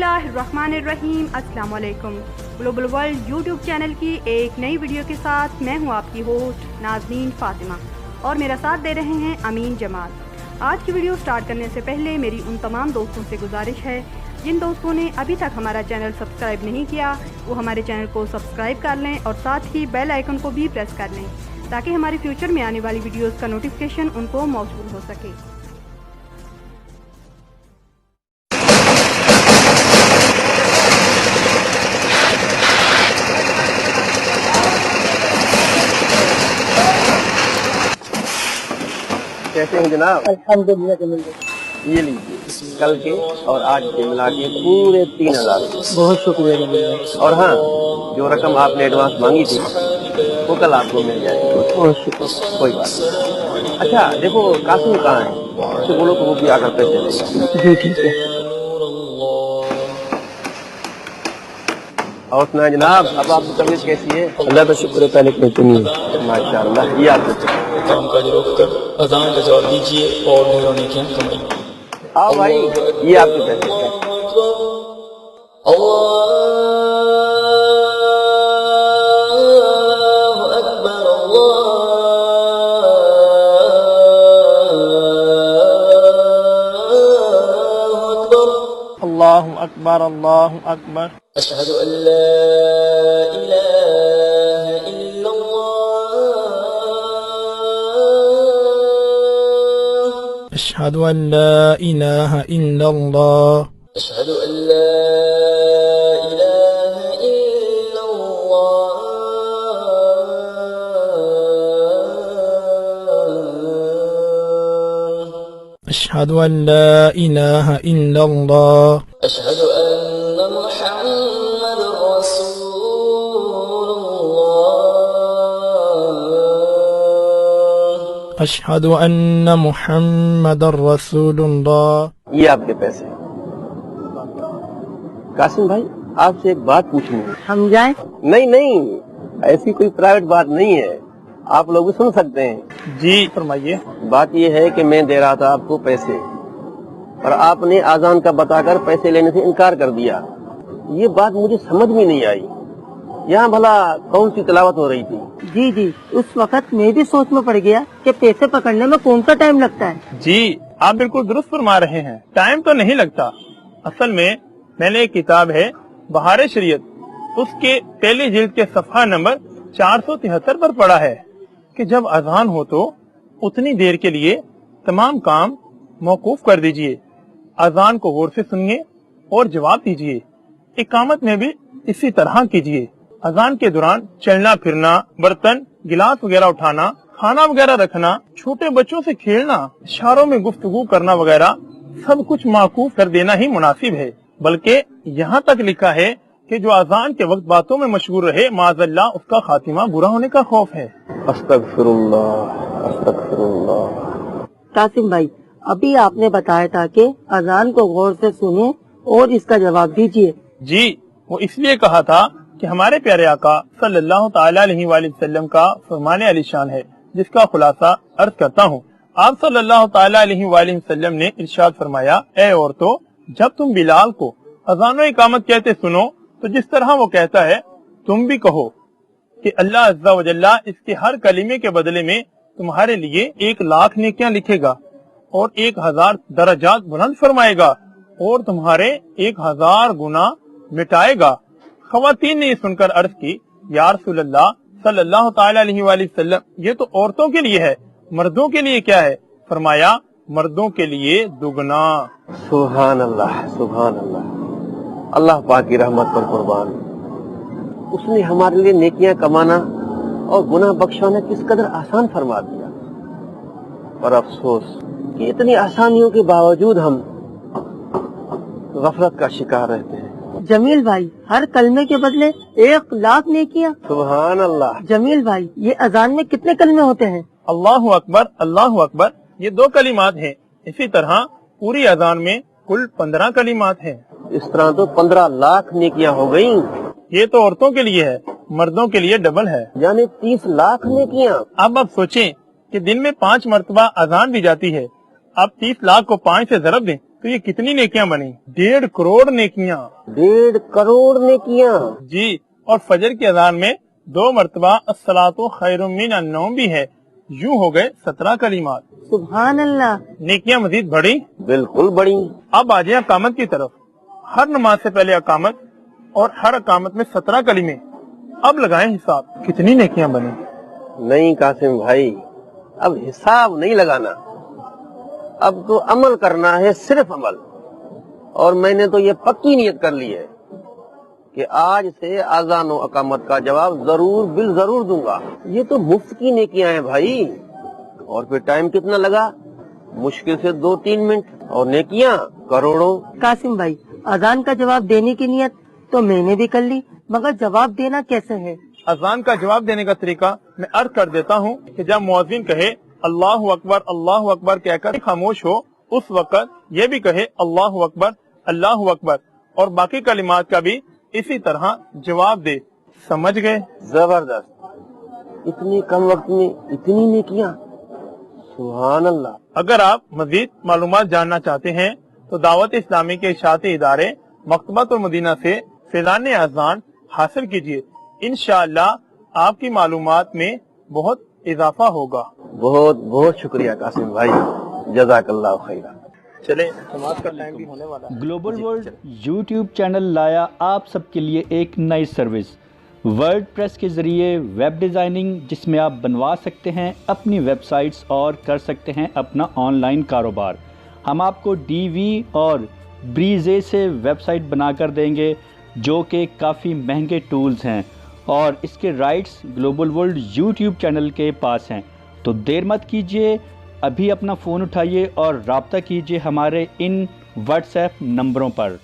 बिस्मिल्लाहिर्रहमानिर्रहीम। अस्सलाम वालेकुम। ग्लोबल वर्ल्ड यूट्यूब चैनल की एक नई वीडियो के साथ मैं हूं आपकी होस्ट नाज़नीन फातिमा और मेरा साथ दे रहे हैं अमीन जमाल। आज की वीडियो स्टार्ट करने से पहले मेरी उन तमाम दोस्तों से गुजारिश है जिन दोस्तों ने अभी तक हमारा चैनल सब्सक्राइब नहीं किया वो हमारे चैनल को सब्सक्राइब कर लें और साथ ही बेल आइकन को भी प्रेस कर लें ताकि हमारे फ्यूचर में आने वाली वीडियोस का नोटिफिकेशन उनको मौसूल हो सके। कैसे हैं जनाब? अल्हम्दुलिल्लाह। ये लीजिए, कल के और आज के मिला के पूरे 3000। बहुत शुक्रिया जमील। और हाँ, जो रकम आपने एडवांस मांगी थी वो कल आपको मिल जाएगी। बहुत शुक्रिया। कोई बात नहीं। अच्छा देखो, कासिम कहाँ है? उससे बोलो तो वो भी आकर पैसे देगा। जी ठीक है। और सुना जनाब, अब आपकी तबीयत कैसी है? अल्लाह का शुक्र है, पहले कहते नहीं। माशाअल्लाह। ये आपको काम काज रोक कर अज़ान का जवाब दीजिए और नूरों नेकियां कमाइए। आओ भाई, ये आपके पैसे। अल्लाहु अकबर, अल्लाहु अकबर। अशहदु अल्ला इलाहा इल्लल्लाह। अशहदु अल्ला इलाहा इल्लल्लाह। अशहदु अल्ला इलाहा इल्लल्लाह। अशहदु अल्ला इलाहा इल्लल्लाह। अशहदु अन्ना मुहम्मदुर रसूलुल्लाह। अशहदु अन्ना मुहम्मदर रसूलुल्लाह। ये आपके पैसे। कासिम भाई, आपसे एक बात पूछनी है। हम जाएं? नहीं नहीं, ऐसी कोई प्राइवेट बात नहीं है, आप लोग भी सुन सकते हैं। जी फरमाइए। बात ये है कि मैं दे रहा था आपको पैसे और आपने आजान का बताकर पैसे लेने से इनकार कर दिया। ये बात मुझे समझ में नहीं आई। यहाँ भला कौन सी तिलावत हो रही थी? जी, उस वक्त मैं भी सोच में पड़ गया कि पैसे पकड़ने में कौन सा टाइम लगता है। जी आप बिल्कुल दुरुस्त फरमा रहे हैं, टाइम तो नहीं लगता। असल में मैंने एक किताब है बहार शरीयत, उसके पहले जिल्द के सफ़हा नंबर 473 पर पढ़ा है कि जब अजान हो तो उतनी देर के लिए तमाम काम मौकूफ कर दीजिए, अजान को गौर से सुनिए और जवाब दीजिए। इकामत में भी इसी तरह कीजिए। अजान के दौरान चलना फिरना, बर्तन गिलास वगैरह उठाना, खाना वगैरह रखना, छोटे बच्चों से खेलना, इशारों में गुफ्तगू करना वगैरह सब कुछ माकूफ कर देना ही मुनासिब है। बल्कि यहाँ तक लिखा है कि जो अजान के वक्त बातों में मशगूल रहे माज़अल्लाह उसका खातिमा बुरा होने का खौफ है। अस्तगफिरुल्लाह, अस्तगफिरुल्लाह। कासिम भाई, अभी आपने बताया था कि अजान को गौर से सुनिए और इसका जवाब दीजिए। जी, वो इसलिए कहा था कि हमारे प्यारे आका सल्लल्लाहु ताला अलैहि वसल्लम का फरमान आलीशान है, जिसका खुलासा अर्ज करता हूँ। आप सल्लल्लाहु ताला अलैहि वसल्लम ने इरशाद फरमाया, ए औरतों, जब तुम बिलाल को अज़ान व इकामत कहते सुनो तो जिस तरह वो कहता है तुम भी कहो कि अल्लाह अज़्ज़ा व जल्ला इसके हर कलीमे के बदले में तुम्हारे लिए 1,00,000 नेकियां लिखेगा और 1,000 दर्जात बुलंद फरमाएगा और तुम्हारे 1,000 गुना मिटाएगा। ख़वातीन ने सुनकर अर्ज की, या रसूलल्लाह सल्लल्लाहु ताला अलैहि वसल्लम, ये तो औरतों के लिए है, मर्दों के लिए क्या है? फरमाया, मर्दों के लिए दुगना। सुभान अल्लाह, सुभान अल्लाह। अल्लाह पाक की रहमत पर कुर्बान। उसने हमारे लिए नेकियां कमाना और गुनाह बख्शाना किस कदर आसान फरमा दिया। पर अफसोस कि इतनी आसानियों के बावजूद हम गफलत का शिकार रहते हैं। जमील भाई, हर कलमे के बदले 1,00,000 नेकियां। सुभान अल्लाह। जमील भाई, ये अजान में कितने कलमे होते हैं? अल्लाहु अकबर, अल्लाहु अकबर, ये 2 कलिमात हैं। इसी तरह पूरी अजान में कुल 15 कलिमात हैं। इस तरह तो 15 लाख नेकियां हो गयी। ये तो औरतों के लिए है, मर्दों के लिए डबल है, यानी 30 लाख नेकियां। अब आप सोचें कि दिन में 5 मरतबा अजान भी जाती है, अब 30 लाख को 5 से ज़रब दें तो ये कितनी नेकियां बनी? 1.5 करोड़ नेकियां। 1.5 करोड़ नेकियां। जी, और फजर की अजान में 2 मरतबा अस्सलातु खैरुम मिनन नौम भी है। यूं हो गए 17 कलिमात। सुभान अल्लाह। नेकियां मजीद बढ़ी। बिल्कुल बड़ी। अब आ जाए अकामत की तरफ। हर नमाज से पहले अकामत और हर अकामत में 17 कलीमे। अब लगाएं हिसाब, कितनी नेकियां बनी? नहीं कासिम भाई, अब हिसाब नहीं लगाना, अब तो अमल करना है, सिर्फ अमल। और मैंने तो ये पक्की नियत कर ली है कि आज से आज़ान और अकामत का जवाब जरूर बिल जरूर दूंगा। ये तो मुफ्त की नेकियां हैं भाई। और फिर टाइम कितना लगा? मुश्किल से 2-3 मिनट, और नेकियां करोड़ों। कासिम भाई, अजान का जवाब देने की नियत तो मैंने भी कर ली, मगर जवाब देना कैसे है? अजान का जवाब देने का तरीका मैं अर्ज कर देता हूँ कि जब मुअज्जिन कहे अल्लाहु अकबर कहकर खामोश हो, उस वक्त ये भी कहे अल्लाहु अकबर, और बाकी कलिमात का भी इसी तरह जवाब दे। समझ गए? जबरदस्त। इतने कम वक्त में इतनी नेकियां, सुभान अल्लाह। अगर आप मजीद मालूमात जानना चाहते हैं तो दावत इस्लामी के इशाअती इदारे मकतबतुल मदीना से फैज़ान अज़ान हासिल कीजिए। इंशाअल्लाह आपकी मालूमात में बहुत इजाफा होगा। बहुत बहुत शुक्रिया कासिम भाई, जज़ाकल्लाह खैरा। चले, नमाज का टाइम भी होने वाला है। ग्लोबल वर्ल्ड यूट्यूब चैनल लाया आप सबके लिए एक नई सर्विस, वर्डप्रेस के ज़रिए वेब डिज़ाइनिंग, जिसमें आप बनवा सकते हैं अपनी वेबसाइट्स और कर सकते हैं अपना ऑनलाइन कारोबार। हम आपको DV और ब्रीजे से वेबसाइट बनाकर देंगे, जो कि काफ़ी महंगे टूल्स हैं, और इसके rights global world YouTube channel के पास हैं। तो देर मत कीजिए, अभी अपना फ़ोन उठाइए और राब्ता कीजिए हमारे इन व्हाट्सएप नंबरों पर।